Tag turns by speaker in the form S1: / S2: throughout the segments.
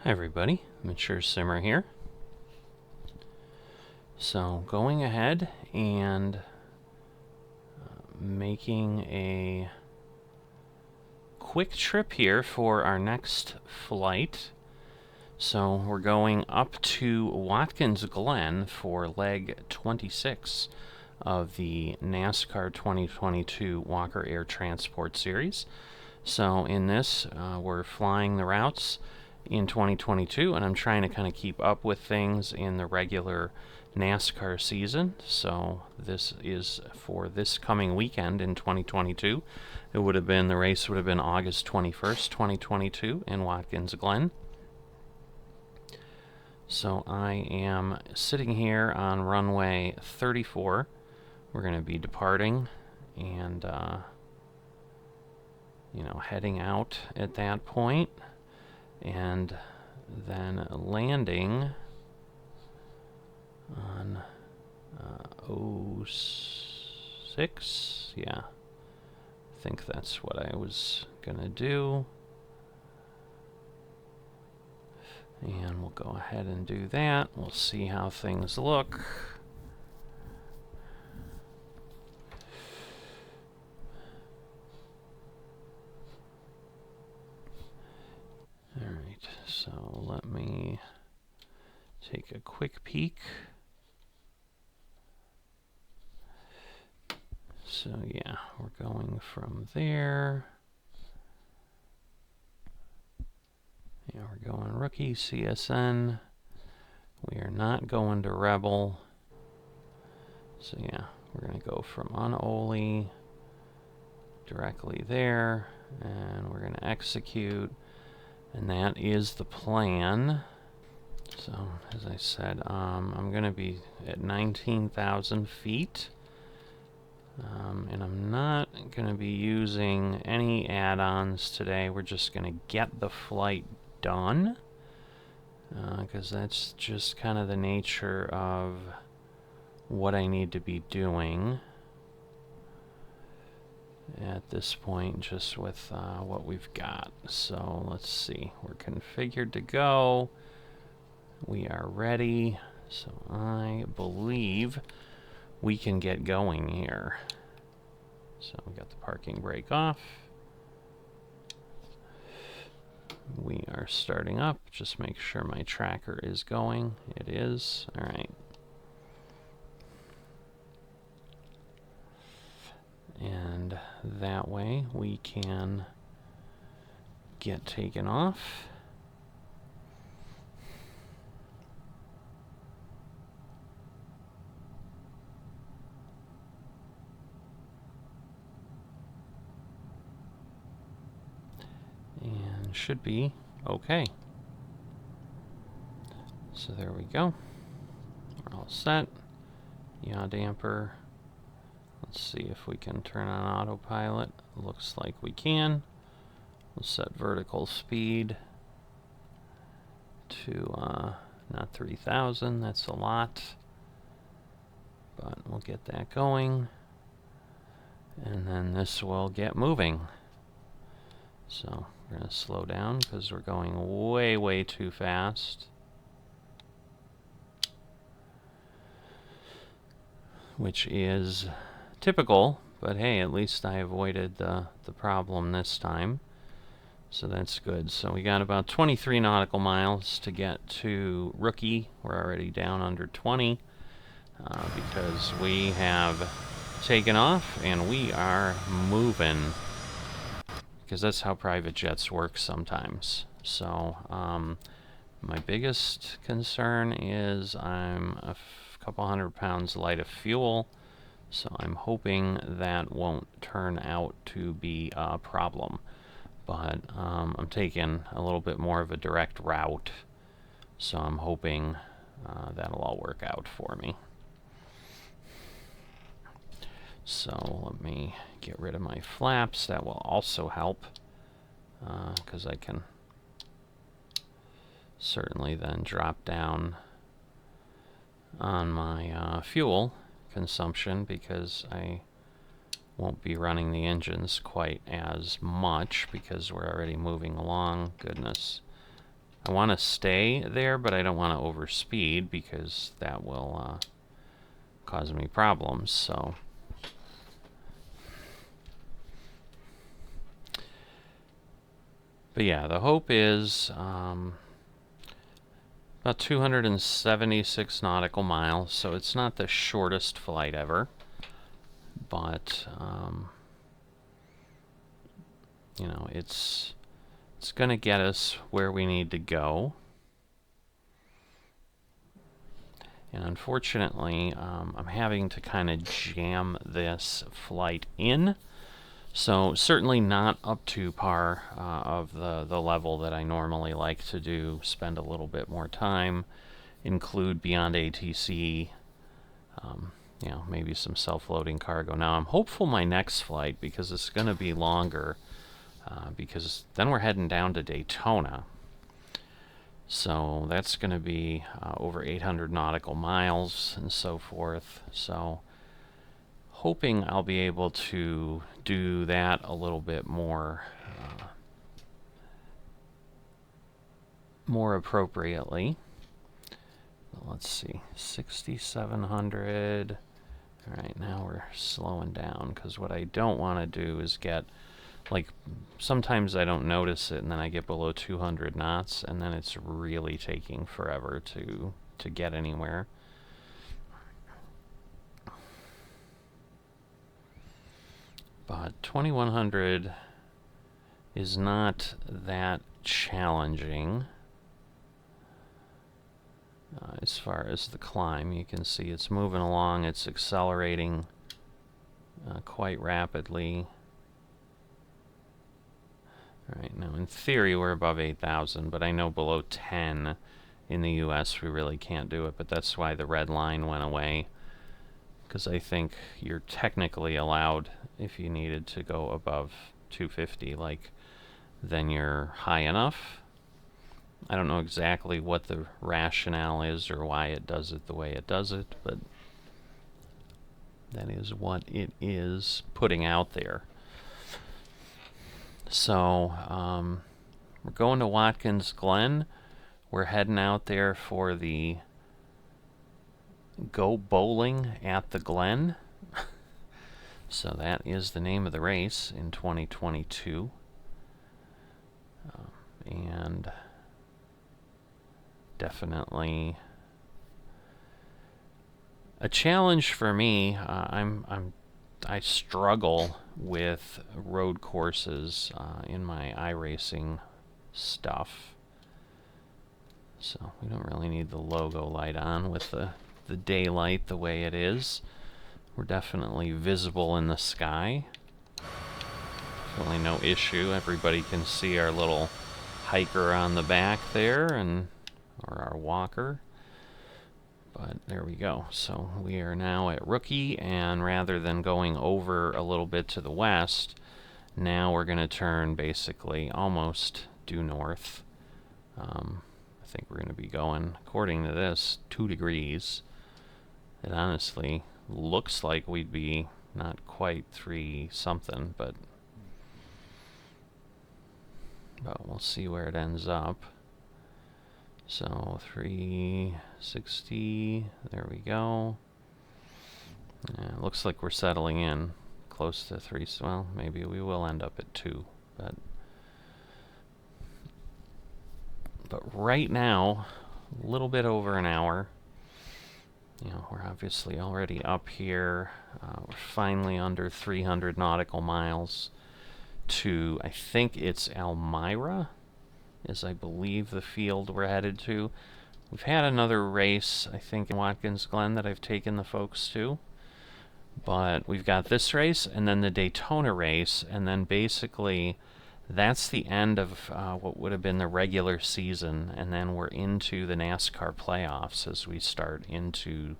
S1: Hi everybody, Mature Simmer here. So going ahead and making a quick trip here for our next flight. So we're going up to Watkins Glen for leg 26 of the Nascar 2022 Walker Air Transport Series. So in this, we're flying the routes in 2022, and I'm trying to kind of keep up with things in the regular NASCAR season. So this is for this coming weekend in 2022. The race would have been August 21st, 2022 in Watkins Glen. So I am sitting here on runway 34. We're going to be departing and heading out at that point, and then landing on 06. Yeah, I think that's what I was gonna do, and we'll go ahead and do that. We'll see how things look. Alright, so let me take a quick peek. So yeah, we're going from there. Yeah, we're going rookie, CSN. We are not going to Rebel. So yeah, we're going to go from Unoli directly there, and we're going to execute. And that is the plan. So, as I said, I'm going to be at 19,000 feet. And I'm not going to be using any add-ons today. We're just going to get the flight done. Because that's just kind of the nature of what I need to be doing at this point, just with what we've got. So let's see, we're configured to go. We are ready. So I believe we can get going here. So we got the parking brake off. We are starting up. Just make sure my tracker is going. It is. All right. And that way we can get taken off. And should be okay. So there we go. We're all set. Yaw damper. Let's see if we can turn on autopilot. Looks like we can. We'll set vertical speed to not 3,000. That's a lot, but we'll get that going, and then this will get moving. So we're going to slow down because we're going way too fast, which is typical, but hey, at least I avoided the problem this time, so that's good. So we got about 23 nautical miles to get to Rookie. We're already down under 20 because we have taken off and we are moving, because that's how private jets work sometimes. So my biggest concern is I'm a couple hundred pounds light of fuel. So I'm hoping that won't turn out to be a problem. But I'm taking a little bit more of a direct route. So I'm hoping that'll all work out for me. So let me get rid of my flaps. That will also help, because I can certainly then drop down on my fuel consumption, because I won't be running the engines quite as much because we're already moving along. Goodness, I want to stay there, but I don't want to overspeed because that will cause me problems. So but yeah, the hope is about 276 nautical miles, so it's not the shortest flight ever, but you know, it's going to get us where we need to go. And unfortunately, I'm having to kind of jam this flight in. So certainly not up to par of the level that I normally like to do. Spend a little bit more time, include beyond ATC, you know, maybe some self-loading cargo. Now I'm hopeful my next flight, because it's going to be longer, because then we're heading down to Daytona. So that's going to be over 800 nautical miles and so forth. So hoping I'll be able to do that a little bit more appropriately. Let's see, 6,700. All right, now we're slowing down, because what I don't want to do is get, like, sometimes I don't notice it and then I get below 200 knots and then it's really taking forever to get anywhere. But 2100 is not that challenging as far as the climb. You can see it's moving along, it's accelerating quite rapidly. All right, now in theory we're above 8,000, but I know below 10 in the US we really can't do it, but that's why the red line went away. Because I think you're technically allowed, if you needed to go above 250, like, then you're high enough. I don't know exactly what the rationale is or why it does it the way it does it, but that is what it is putting out there. So we're going to Watkins Glen. We're heading out there for the Go Bowling at the Glen. So that is the name of the race in 2022. And definitely a challenge for me. I struggle with road courses in my iRacing stuff. So we don't really need the logo light on with the daylight the way it is. We're definitely visible in the sky. Definitely no issue. Everybody can see our little hiker on the back there, or our walker. But there we go. So we are now at Rookie, and rather than going over a little bit to the west, now we're going to turn basically almost due north. I think we're going to be going, according to this, 2 degrees. It honestly looks like we'd be not quite 3 something, but we'll see where it ends up. So 360, there we go. Yeah, it looks like we're settling in close to 3. Well, maybe we will end up at 2, but right now, a little bit over an hour. You know, we're obviously already up here. We're finally under 300 nautical miles to, I think it's Elmira, is I believe the field we're headed to. We've had another race, I think, in Watkins Glen that I've taken the folks to. But we've got this race and then the Daytona race, and then basically that's the end of what would have been the regular season, and then we're into the NASCAR playoffs as we start into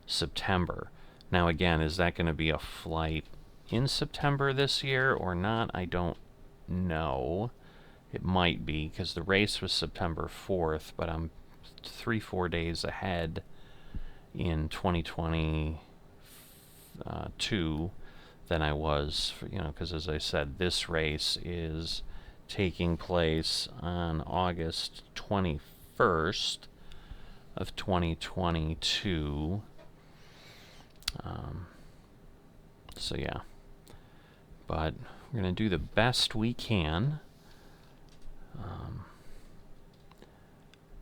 S1: September. Now again, is that going to be a flight in September this year or not? I don't know. It might be, because the race was September 4th, but I'm 3-4 days ahead in 2022 than I was, you know, because as I said, this race is taking place on August 21st of 2022. So yeah, but we're going to do the best we can.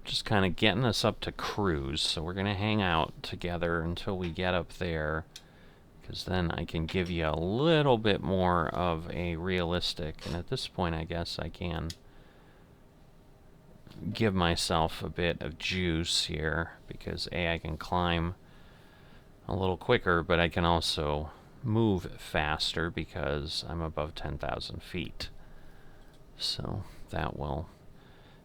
S1: Just kind of getting us up to cruise, so we're going to hang out together until we get up there, because then I can give you a little bit more of a realistic, and at this point I guess I can give myself a bit of juice here, because I can climb a little quicker, but I can also move faster because I'm above 10,000 feet. So that will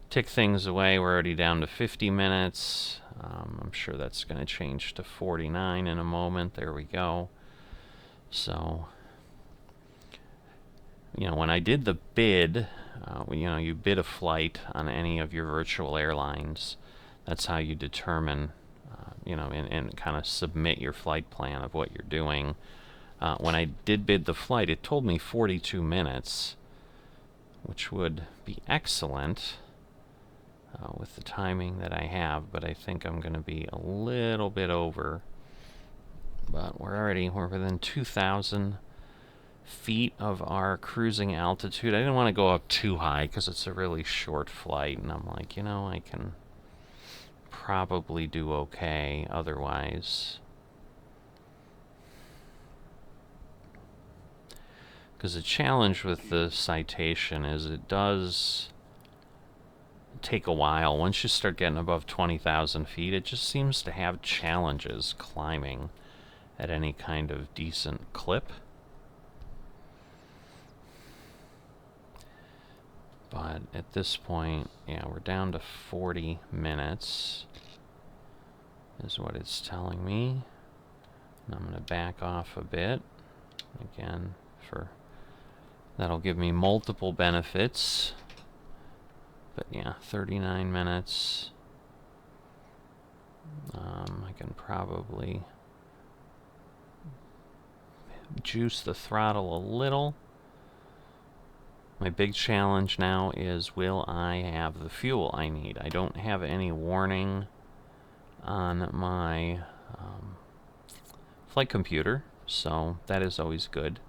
S1: tick things away. We're already down to 50 minutes. I'm sure that's going to change to 49 in a moment. There we go. So, when I did the bid, you bid a flight on any of your virtual airlines. That's how you determine, and kind of submit your flight plan of what you're doing. When I did bid the flight, it told me 42 minutes, which would be excellent with the timing that I have, but I think I'm going to be a little bit over. But we're within 2,000 feet of our cruising altitude. I didn't want to go up too high because it's a really short flight, and I'm like, I can probably do okay otherwise. Because the challenge with the citation is it does take a while. Once you start getting above 20,000 feet, it just seems to have challenges climbing at any kind of decent clip. But at this point, yeah, we're down to 40 minutes is what it's telling me. And I'm going to back off a bit. Again, that'll give me multiple benefits. But yeah, 39 minutes. I can probably juice the throttle a little. My big challenge now is, will I have the fuel I need? I don't have any warning on my flight computer, so that is always good.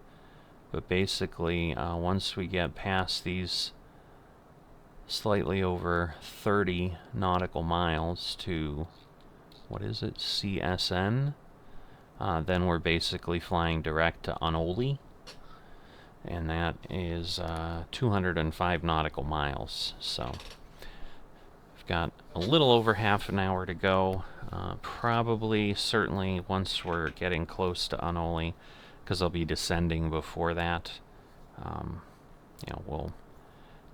S1: But basically, once we get past these slightly over 30 nautical miles to, what is it, CSN, then we're basically flying direct to Unoli, and that is 205 nautical miles. So I've got a little over half an hour to go. Certainly once we're getting close to Unoli, because I'll be descending before that, we'll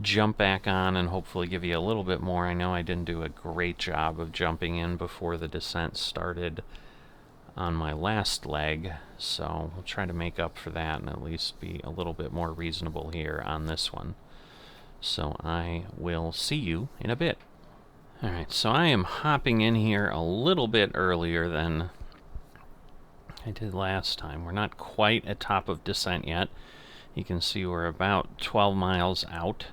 S1: jump back on and hopefully give you a little bit more. I know I didn't do a great job of jumping in before the descent started on my last leg, so we'll try to make up for that and at least be a little bit more reasonable here on this one. So I will see you in a bit. Alright, so I am hopping in here a little bit earlier than I did last time. We're not quite at top of descent yet. You can see we're about 12 miles out.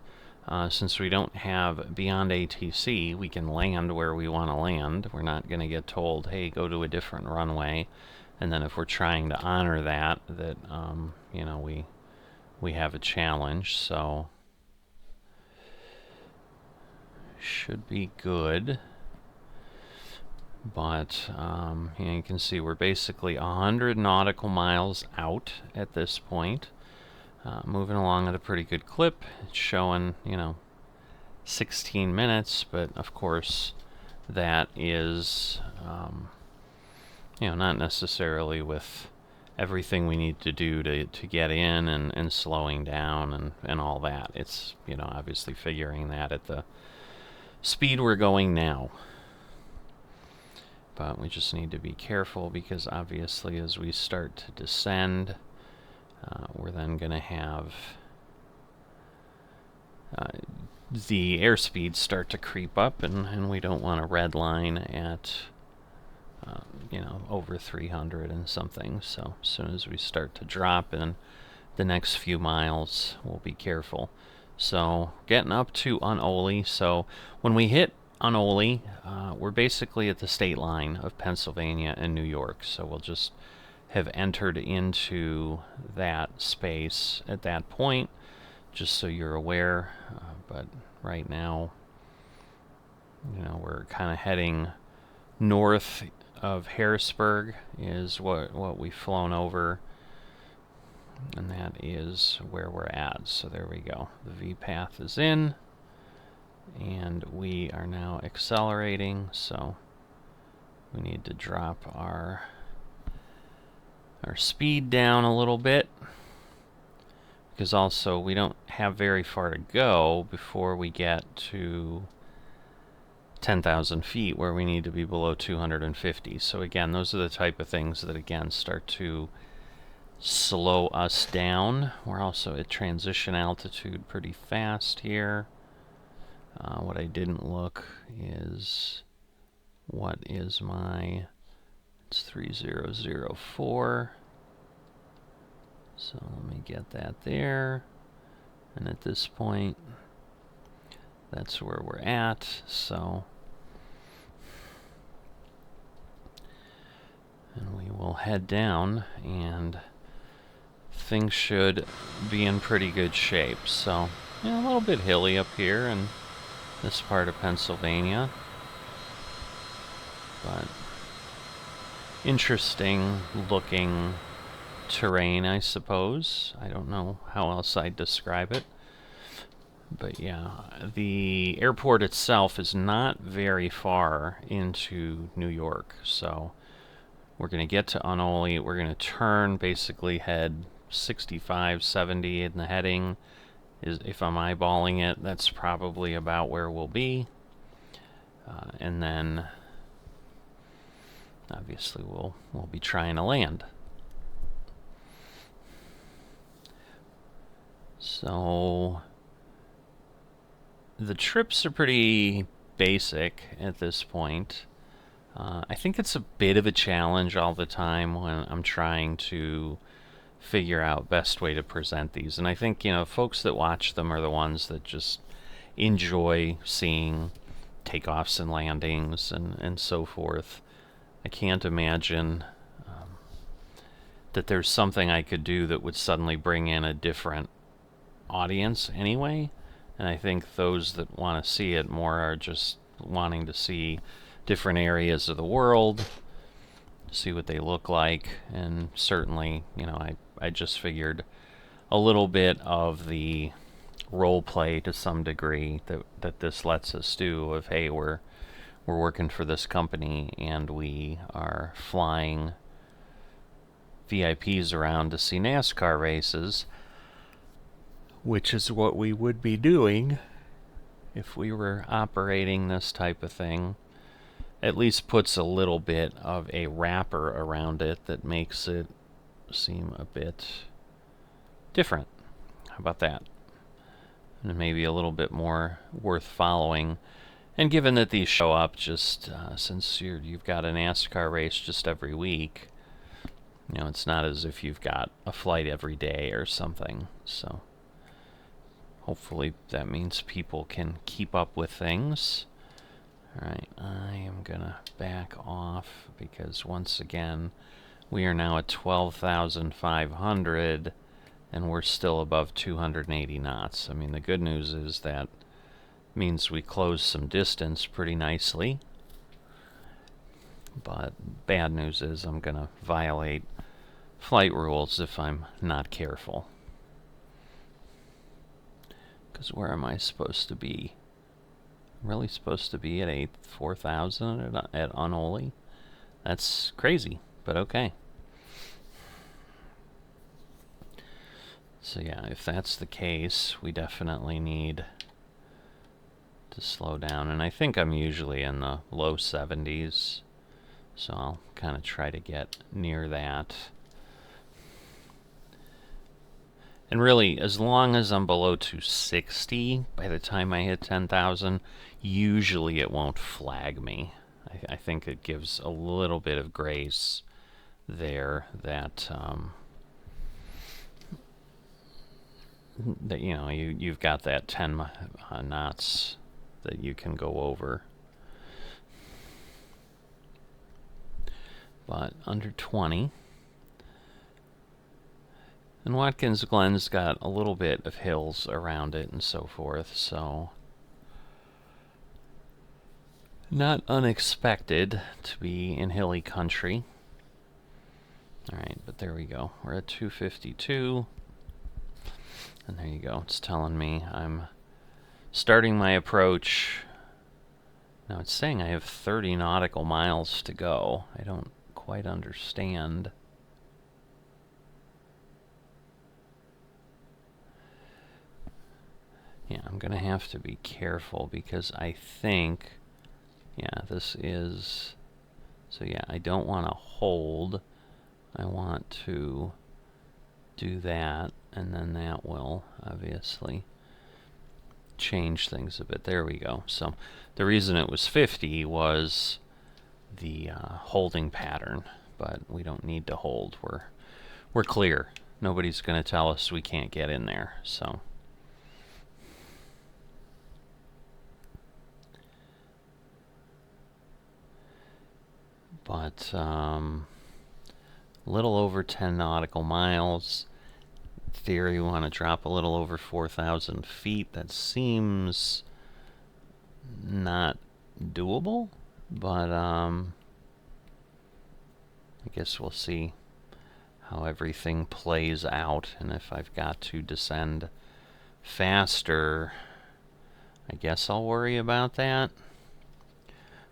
S1: Since we don't have beyond ATC, we can land where we want to land. We're not going to get told, hey, go to a different runway. And then if we're trying to honor that, we have a challenge. So should be good. But you can see we're basically 100 nautical miles out at this point. Moving along at a pretty good clip. It's showing, 16 minutes, but of course that is, not necessarily with everything we need to do to get in and slowing down and all that. It's, obviously figuring that at the speed we're going now. But we just need to be careful because obviously as we start to descend, we're then going to have the airspeed start to creep up, and we don't want a red line at over 300 and something. So as soon as we start to drop in the next few miles, we'll be careful. So getting up to Unoli. So when we hit Unoli, we're basically at the state line of Pennsylvania and New York. So we'll just have entered into that space at that point, just so you're aware. But right now, you know, we're kind of heading north of Harrisburg is what we've flown over, and that is where we're at. So there we go. The V path is in, and we are now accelerating. So we need to drop our speed down a little bit, because also we don't have very far to go before we get to 10,000 feet, where we need to be below 250. So again, those are the type of things that again start to slow us down. We're also at transition altitude pretty fast here. What I didn't look is, what is my, it's 3004. So let me get that there. And at this point, that's where we're at. So, and we will head down, and things should be in pretty good shape. So, yeah, a little bit hilly up here in this part of Pennsylvania, but interesting looking terrain, I suppose. I don't know how else I'd describe it. But yeah, the airport itself is not very far into New York. So we're going to get to Unoli. We're going to turn, basically head 65, 70 in the heading. If I'm eyeballing it, that's probably about where we'll be. And then obviously we'll be trying to land. So the trips are pretty basic at this point. I think it's a bit of a challenge all the time when I'm trying to figure out best way to present these. And I think, you know, folks that watch them are the ones that just enjoy seeing takeoffs and landings and so forth. I can't imagine that there's something I could do that would suddenly bring in a different audience anyway. And I think those that want to see it more are just wanting to see different areas of the world, see what they look like. And certainly, you know, I just figured a little bit of the role play to some degree that this lets us do, of, hey, we're working for this company and we are flying VIPs around to see NASCAR races, which is what we would be doing if we were operating this type of thing. At least puts a little bit of a wrapper around it that makes it seem a bit different. How about that? And maybe a little bit more worth following. And given that these show up just since you've got a NASCAR race just every week, you know, it's not as if you've got a flight every day or something. So hopefully that means people can keep up with things. Alright, I am gonna back off because once again we are now at 12,500 and we're still above 280 knots. I mean, the good news is that means we close some distance pretty nicely, but bad news is I'm gonna violate flight rules if I'm not careful. Because where am I supposed to be? I'm really supposed to be at 4,000 at Unoli? That's crazy, but okay. So yeah, if that's the case, we definitely need to slow down. And I think I'm usually in the low 70s, so I'll kind of try to get near that. And really, as long as I'm below 260, by the time I hit 10,000, usually it won't flag me. I think it gives a little bit of grace there that that, you know, you've got that 10 knots that you can go over. But under 20. And Watkins Glen's got a little bit of hills around it and so forth, so not unexpected to be in hilly country. Alright, but there we go. We're at 252. And there you go. It's telling me I'm starting my approach. Now it's saying I have 30 nautical miles to go. I don't quite understand. Yeah, I'm going to have to be careful because I think, yeah, this is, so yeah, I don't want to hold. I want to do that, and then that will obviously change things a bit. There we go. So the reason it was 50 was the holding pattern, but we don't need to hold. We're clear. Nobody's going to tell us we can't get in there, so. But a little over 10 nautical miles. In theory, we want to drop a little over 4,000 feet. That seems not doable, but I guess we'll see how everything plays out, and if I've got to descend faster, I guess I'll worry about that.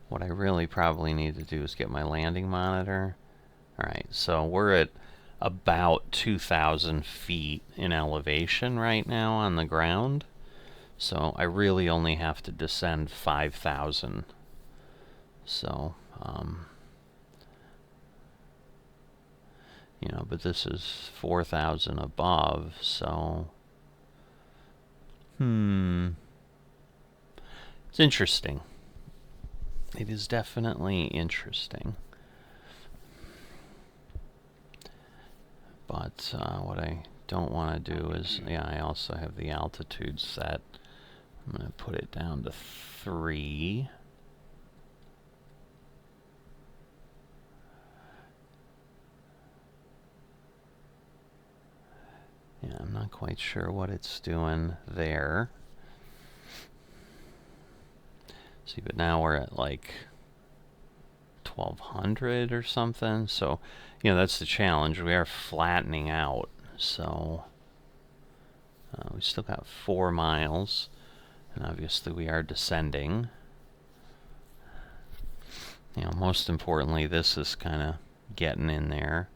S1: What I really probably need to do is get my landing monitor. Alright, so we're at about 2,000 feet in elevation right now on the ground. So I really only have to descend 5,000. So, you know, but this is 4,000 above, so it's interesting. It is definitely interesting. But what I don't want to do is, yeah, I also have the altitude set. I'm going to put it down to 3. Yeah, I'm not quite sure what it's doing there. See, but now we're at like 1,200 or something. So, you know, that's the challenge. We are flattening out. So, we still got 4 miles. And obviously we are descending. You know, most importantly, this is kind of getting in there.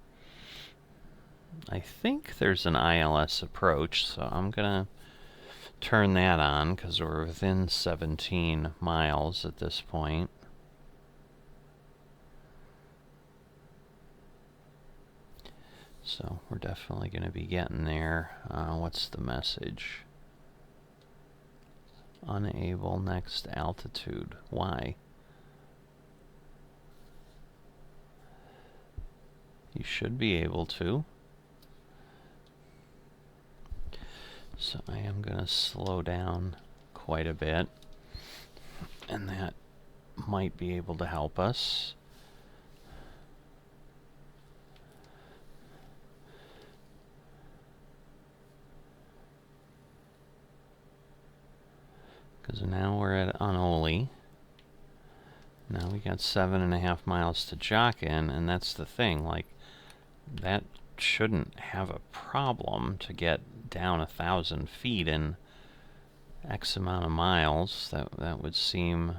S1: I think there's an ILS approach, so I'm going to turn that on because we're within 17 miles at this point. So we're definitely going to be getting there. What's the message? Unable next altitude. Why? You should be able to. So I am going to slow down quite a bit, and that might be able to help us. Because now we're at Unoli. Now we got 7.5 miles to Jocken, and that's the thing, like, that shouldn't have a problem to get down 1,000 feet in X amount of miles. That would seem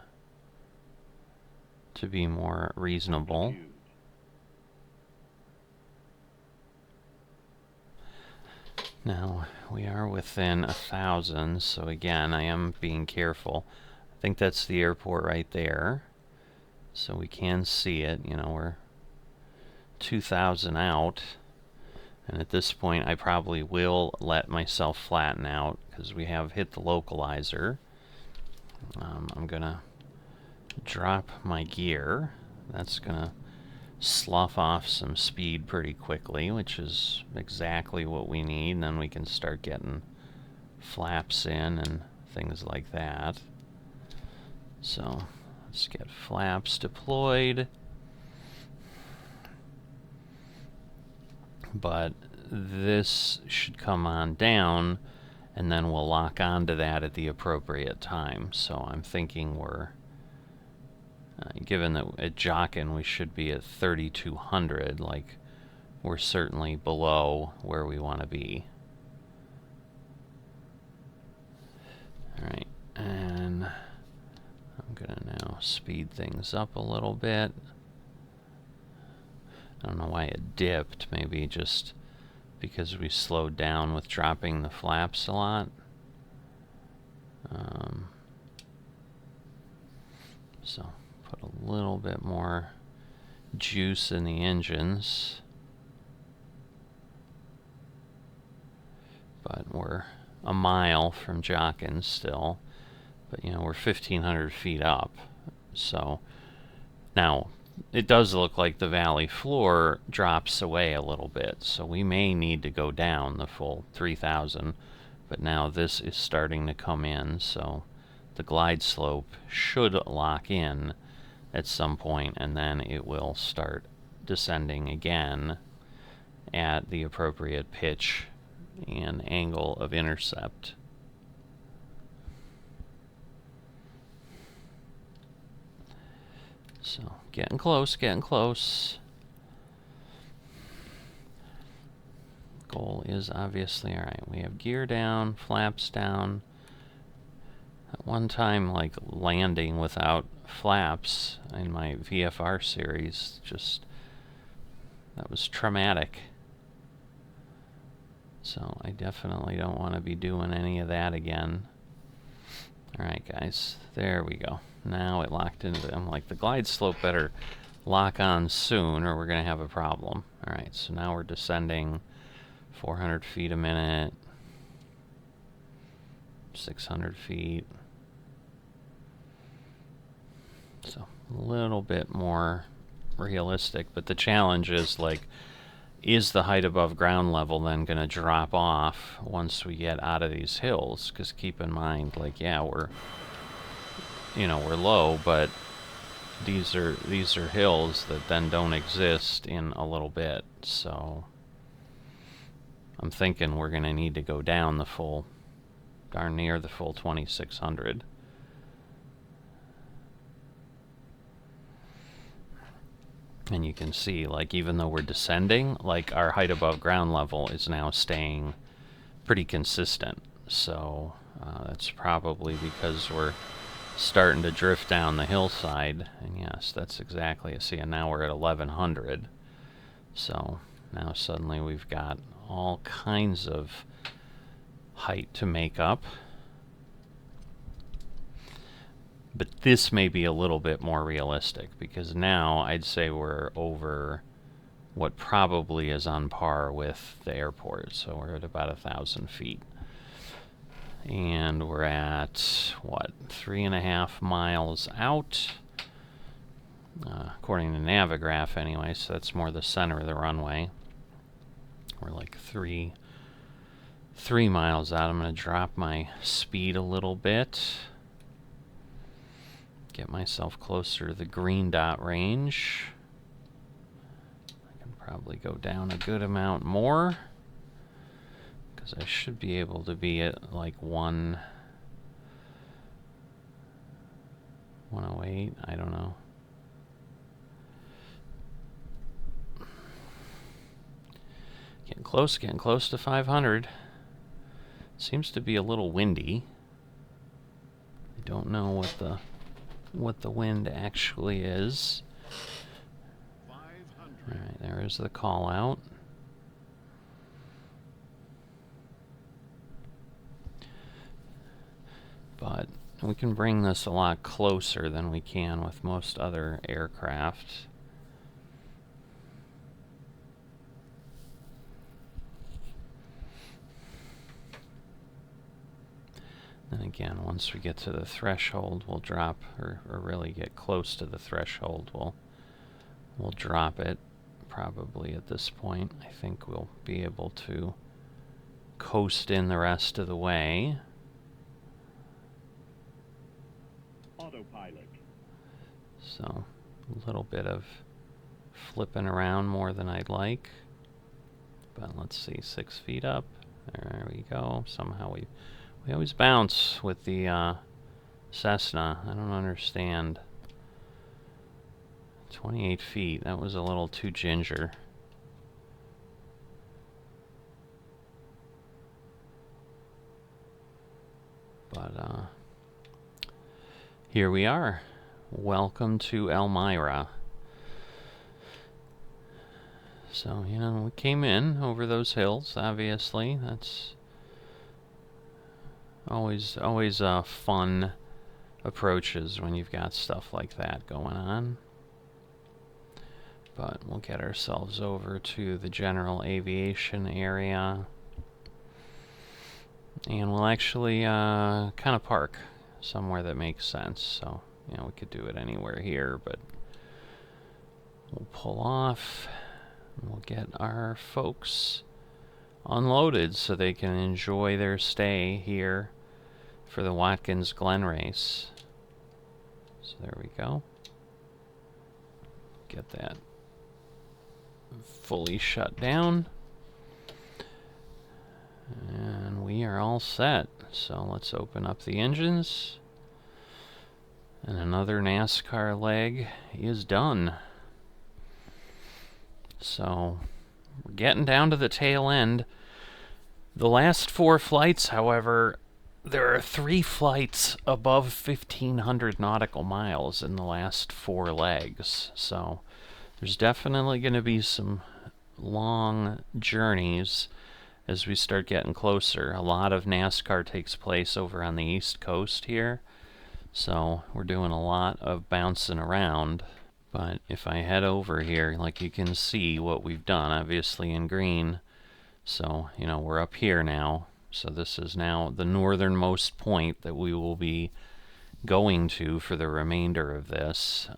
S1: to be more reasonable. Now we are within 1,000, so again I am being careful. I think that's the airport right there, so we can see it. You know, we're 2,000 out. And at this point, I probably will let myself flatten out because we have hit the localizer. I'm going to drop my gear. That's going to slough off some speed pretty quickly, which is exactly what we need. And then we can start getting flaps in and things like that. So let's get flaps deployed. But this should come on down, and then we'll lock onto that at the appropriate time. So I'm thinking we're, given that at Jockin we should be at 3,200, like we're certainly below where we want to be. Alright, and I'm gonna now speed things up a little bit. I don't know why it dipped, maybe just because we slowed down with dropping the flaps a lot. So put a little bit more juice in the engines. But we're a mile from Jockin still. But you know, we're 1,500 feet up. So now it does look like the valley floor drops away a little bit, so we may need to go down the full 3,000, but now this is starting to come in, so the glide slope should lock in at some point, and then it will start descending again at the appropriate pitch and angle of intercept. So, getting close, getting close. Goal is obviously, alright, we have gear down, flaps down. At one time, like, landing without flaps in my VFR series, just, that was traumatic. So, I definitely don't want to be doing any of that again. Alright, guys, there we go. Now it locked into I'm like, the glide slope better lock on soon or we're going to have a problem. Alright, so now we're descending 400 feet a minute, 600 feet. So a little bit more realistic, but the challenge is, like, is the height above ground level then going to drop off once we get out of these hills? Because keep in mind, like, yeah, we're low, but these are hills that then don't exist in a little bit. So I'm thinking we're going to need to go down the full, darn near the full 2,600. And you can see, like, even though we're descending, like, our height above ground level is now staying pretty consistent. So that's probably because we're starting to drift down the hillside. And yes, that's exactly it. See, and now we're at 1,100. So now suddenly we've got all kinds of height to make up. But this may be a little bit more realistic, because now I'd say we're over what probably is on par with the airport. So we're at about 1,000 feet. And we're at, what, 3.5 miles out? According to Navigraph anyway, so that's more the center of the runway. We're like three miles out. I'm going to drop my speed a little bit. Get myself closer to the green dot range. I can probably go down a good amount more, because I should be able to be at like 108, I don't know. Getting close to 500. Seems to be a little windy. I don't know what the wind actually is. Alright, there is the call out. But we can bring this a lot closer than we can with most other aircraft. And again, once we get to the threshold, we'll drop, or really get close to the threshold, we'll drop it. Probably at this point, I think we'll be able to coast in the rest of the way.
S2: Autopilot.
S1: So a little bit of flipping around more than I'd like. But let's see, 6 feet up. There we go. Somehow we always bounce with the Cessna. I don't understand. 28 feet. That was a little too ginger. But here we are. Welcome to Elmira. So, you know, we came in over those hills, obviously. That's always fun approaches when you've got stuff like that going on. But we'll get ourselves over to the general aviation area. And we'll actually kind of park somewhere that makes sense. So, you know, we could do it anywhere here, but we'll pull off. We'll get our folks unloaded so they can enjoy their stay here for the Watkins Glen race. So there we go. Get that fully shut down. And we are all set. So let's open up the engines. And another NASCAR leg is done. So we're getting down to the tail end. The last 4 flights, however, there are 3 flights above 1,500 nautical miles in the last 4 legs. So there's definitely going to be some long journeys as we start getting closer. A lot of NASCAR takes place over on the East Coast here. So we're doing a lot of bouncing around. But if I head over here, like you can see what we've done, obviously in green. So, you know, we're up here now. So this is now the northernmost point that we will be going to for the remainder of this.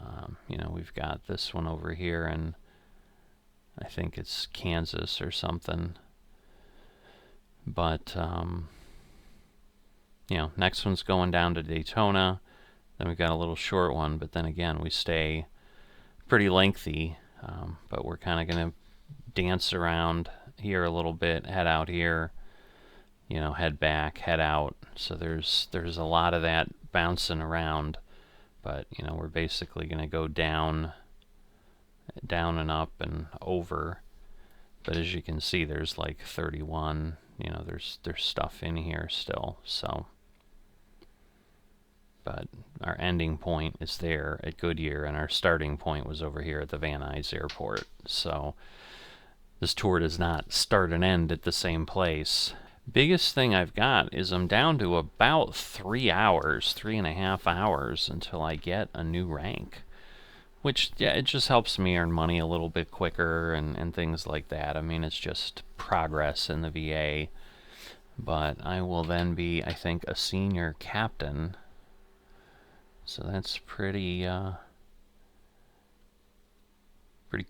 S1: You know, we've got this one over here, and I think it's Kansas or something. But, you know, next one's going down to Daytona. Then we've got a little short one, but then again, we stay pretty lengthy, but we're kind of going to dance around here a little bit, head out here, you know, head back, head out. So there's a lot of that bouncing around, but you know, we're basically going to go down and up and over. But as you can see, there's like 31, you know, there's stuff in here still. So but our ending point is there at Goodyear, and our starting point was over here at the Van Nuys Airport. So this tour does not start and end at the same place. Biggest thing I've got is I'm down to about 3 hours, 3.5 hours until I get a new rank. Which, yeah, it just helps me earn money a little bit quicker and things like that. I mean, it's just progress in the VA. But I will then be, I think, a senior captain. So that's pretty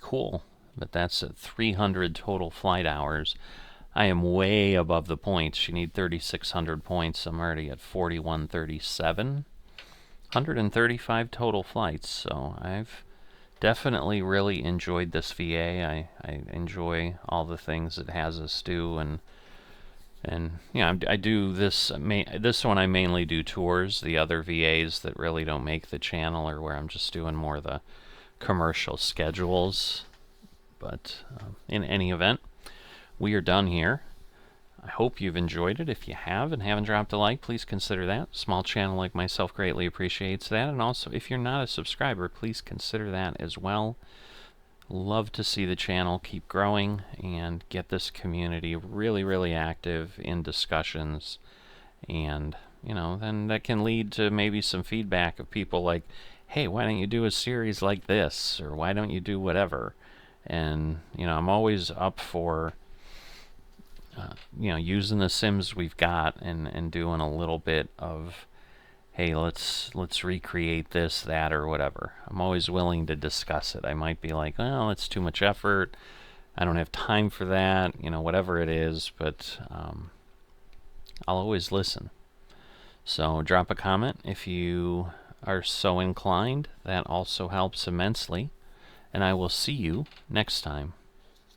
S1: cool. But that's at 300 total flight hours. I am way above the points. You need 3,600 points. I'm already at 4,137. 135 total flights. So I've definitely really enjoyed this VA. I enjoy all the things it has us do, and yeah, I do this. This one I mainly do tours. The other VAs that really don't make the channel are where I'm just doing more of the commercial schedules. But in any event, we are done here. I hope you've enjoyed it. If you have and haven't dropped a like, please consider that. Small channel like myself greatly appreciates that. And also, if you're not a subscriber, please consider that as well. Love to see the channel keep growing and get this community really, really active in discussions. And, you know, then that can lead to maybe some feedback of people like, hey, why don't you do a series like this? Or why don't you do whatever? And, you know, I'm always up for you know, using the sims we've got and doing a little bit of, hey, let's recreate this, that, or whatever. I'm always willing to discuss it. I might be like, well, it's too much effort. I don't have time for that, you know, whatever it is. But I'll always listen. So drop a comment if you are so inclined. That also helps immensely. And I will see you next time.